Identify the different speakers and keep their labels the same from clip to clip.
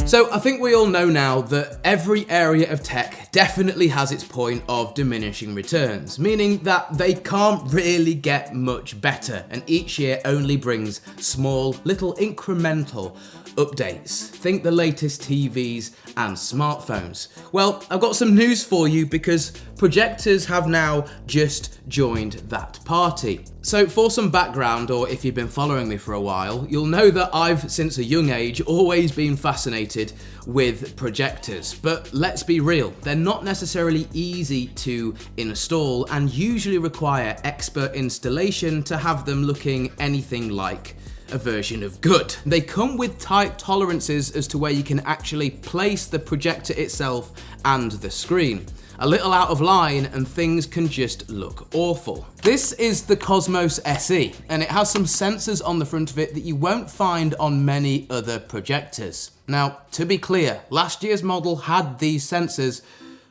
Speaker 1: So I think we all know now that every area of tech definitely has its point of diminishing returns, meaning that they can't really get much better, and each year only brings small, little incremental updates. Think the latest TVs and smartphones. Well, I've got some news for you because projectors have now just joined that party. So for some background, or if you've been following me for a while, you'll know that I've, since a young age, always been fascinated with projectors. But let's be real, they're not necessarily easy to install and usually require expert installation to have them looking anything like a version of good. They come with tight tolerances as to where you can actually place the projector itself and the screen. A little out of line and things can just look awful. This is the Cosmos SE, and it has some sensors on the front of it that you won't find on many other projectors. Now, to be clear, last year's model had these sensors,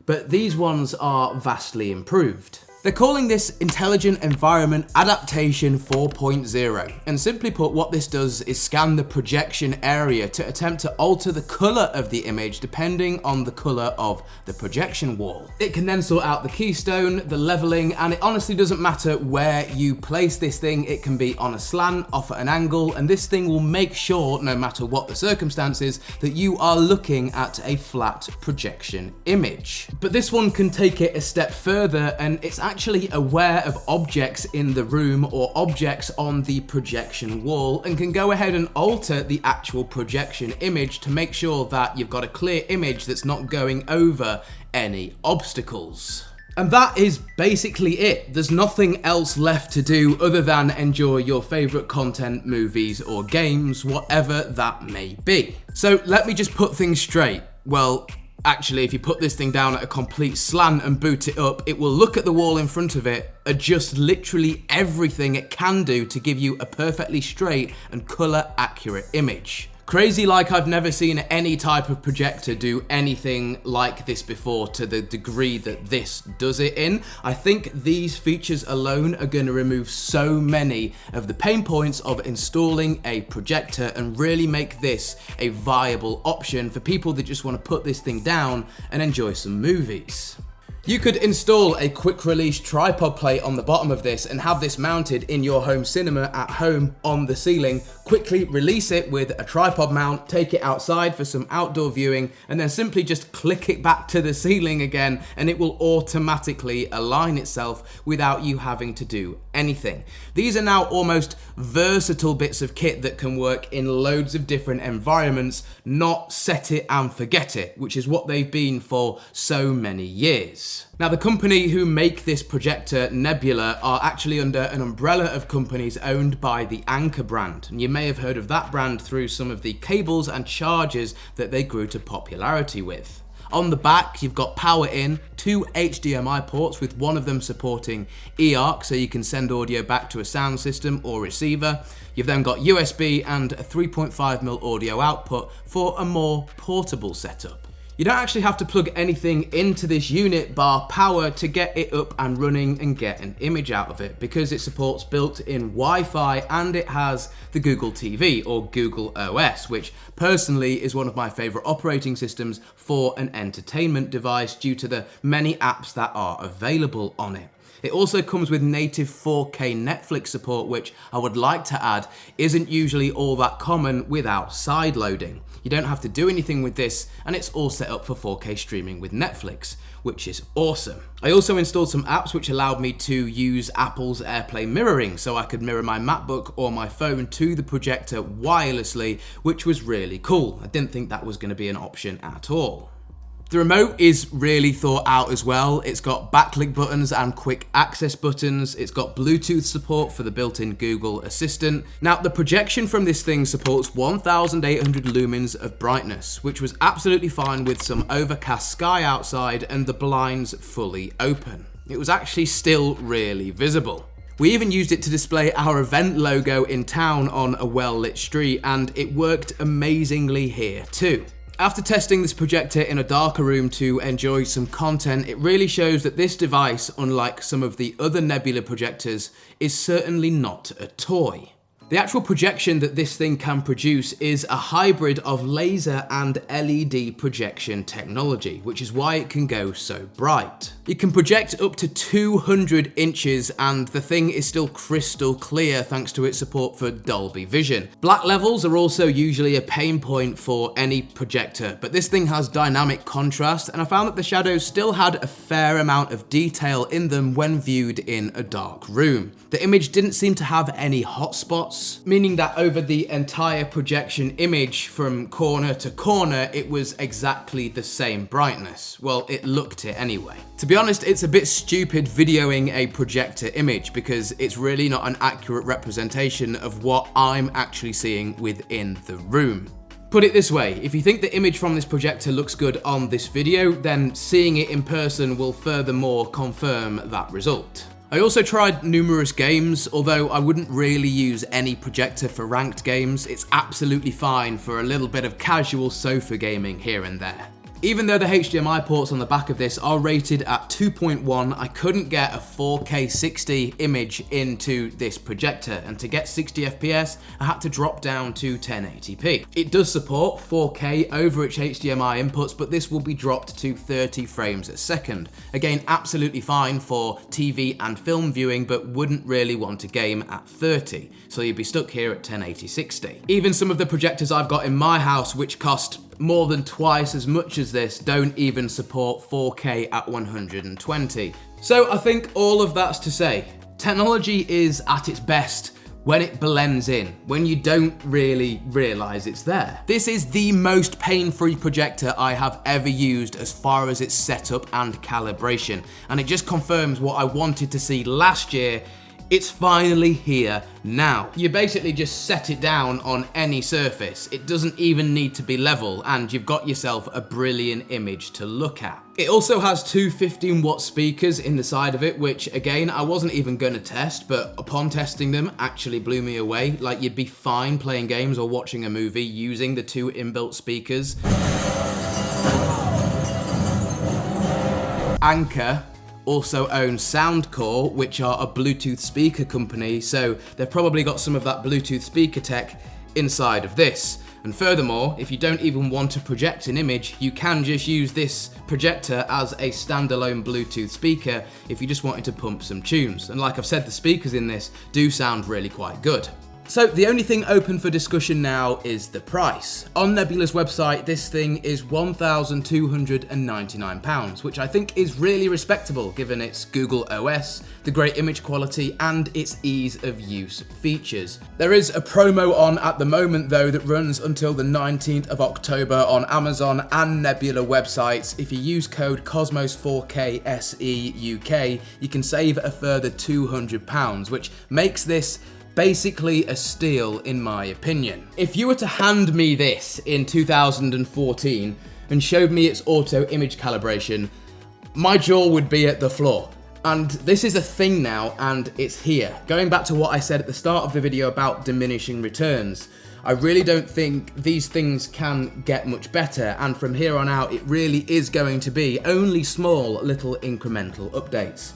Speaker 1: but these ones are vastly improved. They're calling this Intelligent Environment Adaptation 4.0, and simply put, what this does is scan the projection area to attempt to alter the colour of the image depending on the colour of the projection wall. It can then sort out the keystone, the levelling, and it honestly doesn't matter where you place this thing. It can be on a slant, off at an angle, and this thing will make sure, no matter what the circumstances, that you are looking at a flat projection image. But this one can take it a step further, and it's actually aware of objects in the room or objects on the projection wall and can go ahead and alter the actual projection image to make sure that you've got a clear image that's not going over any obstacles. And that is basically it. There's nothing else left to do other than enjoy your favourite content, movies or games, whatever that may be. So let me just put things straight. Well, actually, if you put this thing down at a complete slant and boot it up, it will look at the wall in front of it, adjust literally everything it can do to give you a perfectly straight and colour accurate image. Crazy like I've never seen any type of projector do anything like this before to the degree that this does it in. I think these features alone are going to remove so many of the pain points of installing a projector and really make this a viable option for people that just want to put this thing down and enjoy some movies. You could install a quick release tripod plate on the bottom of this and have this mounted in your home cinema at home on the ceiling, quickly release it with a tripod mount, take it outside for some outdoor viewing, and then simply just click it back to the ceiling again and it will automatically align itself without you having to do anything. These are now almost versatile bits of kit that can work in loads of different environments, not set it and forget it, which is what they've been for so many years. Now, the company who make this projector, Nebula, are actually under an umbrella of companies owned by the Anker brand, and you may have heard of that brand through some of the cables and chargers that they grew to popularity with. On the back, you've got power in, 2 HDMI ports with one of them supporting eARC, so you can send audio back to a sound system or receiver. You've then got USB and a 3.5mm audio output for a more portable setup. You don't actually have to plug anything into this unit bar power to get it up and running and get an image out of it, because it supports built-in Wi-Fi and it has the Google TV or Google OS, which personally is one of my favourite operating systems for an entertainment device due to the many apps that are available on it. It also comes with native 4K Netflix support, which I would like to add isn't usually all that common without sideloading. You don't have to do anything with this, and it's all set up for 4K streaming with Netflix, which is awesome. I also installed some apps which allowed me to use Apple's AirPlay mirroring, so I could mirror my MacBook or my phone to the projector wirelessly, which was really cool. I didn't think that was going to be an option at all. The remote is really thought out as well. It's got backlick buttons and quick access buttons. It's got Bluetooth support for the built-in Google Assistant. Now, the projection from this thing supports 1800 lumens of brightness, which was absolutely fine with some overcast sky outside and the blinds fully open. It was actually still really visible. We even used it to display our event logo in town on a well-lit street, and it worked amazingly here too. After testing this projector in a darker room to enjoy some content, it really shows that this device, unlike some of the other Nebula projectors, is certainly not a toy. The actual projection that this thing can produce is a hybrid of laser and LED projection technology, which is why it can go so bright. It can project up to 200 inches and the thing is still crystal clear thanks to its support for Dolby Vision. Black levels are also usually a pain point for any projector, but this thing has dynamic contrast and I found that the shadows still had a fair amount of detail in them when viewed in a dark room. The image didn't seem to have any hotspots, meaning that over the entire projection image from corner to corner, it was exactly the same brightness. Well, it looked it anyway. To be honest, it's a bit stupid videoing a projector image because it's really not an accurate representation of what I'm actually seeing within the room. Put it this way, if you think the image from this projector looks good on this video, then seeing it in person will furthermore confirm that result. I also tried numerous games, although I wouldn't really use any projector for ranked games. It's absolutely fine for a little bit of casual sofa gaming here and there. Even though the HDMI ports on the back of this are rated at 2.1, I couldn't get a 4K 60 image into this projector, and to get 60 FPS, I had to drop down to 1080p. It does support 4K over its HDMI inputs, but this will be dropped to 30 frames a second. Again, absolutely fine for TV and film viewing, but wouldn't really want to game at 30, so you'd be stuck here at 1080-60. Even some of the projectors I've got in my house, which cost more than twice as much as this, don't even support 4K at 120. So I think all of that's to say, technology is at its best when it blends in, when you don't really realize it's there. This is the most pain-free projector I have ever used as far as its setup and calibration, and it just confirms what I wanted to see last year. It's finally here now. You basically just set it down on any surface. It doesn't even need to be level, and you've got yourself a brilliant image to look at. It also has two 15-watt speakers in the side of it, which again, I wasn't even gonna test, but upon testing them, actually blew me away. Like, you'd be fine playing games or watching a movie using the two inbuilt speakers. Anker also owns Soundcore, which are a Bluetooth speaker company, so they've probably got some of that Bluetooth speaker tech inside of this. And furthermore, if you don't even want to project an image, you can just use this projector as a standalone Bluetooth speaker if you just wanted to pump some tunes. And like I've said, the speakers in this do sound really quite good. So the only thing open for discussion now is the price. On Nebula's website, this thing is £1,299, which I think is really respectable given its Google OS, the great image quality, and its ease of use features. There is a promo on at the moment though that runs until the 19th of October on Amazon and Nebula websites. If you use code COSMOS4KSE UK, you can save a further £200, which makes this basically a steal in my opinion. If you were to hand me this in 2014 and showed me its auto image calibration, my jaw would be at the floor. And this is a thing now, and it's here. Going back to what I said at the start of the video about diminishing returns, I really don't think these things can get much better, and from here on out it really is going to be only small little incremental updates.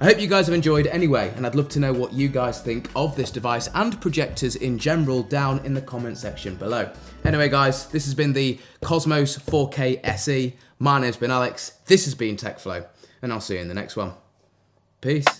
Speaker 1: I hope you guys have enjoyed anyway, and I'd love to know what you guys think of this device and projectors in general down in the comment section below. Anyway guys, this has been the Cosmos 4K SE. My name's been Alex, this has been TechFlow, and I'll see you in the next one. Peace.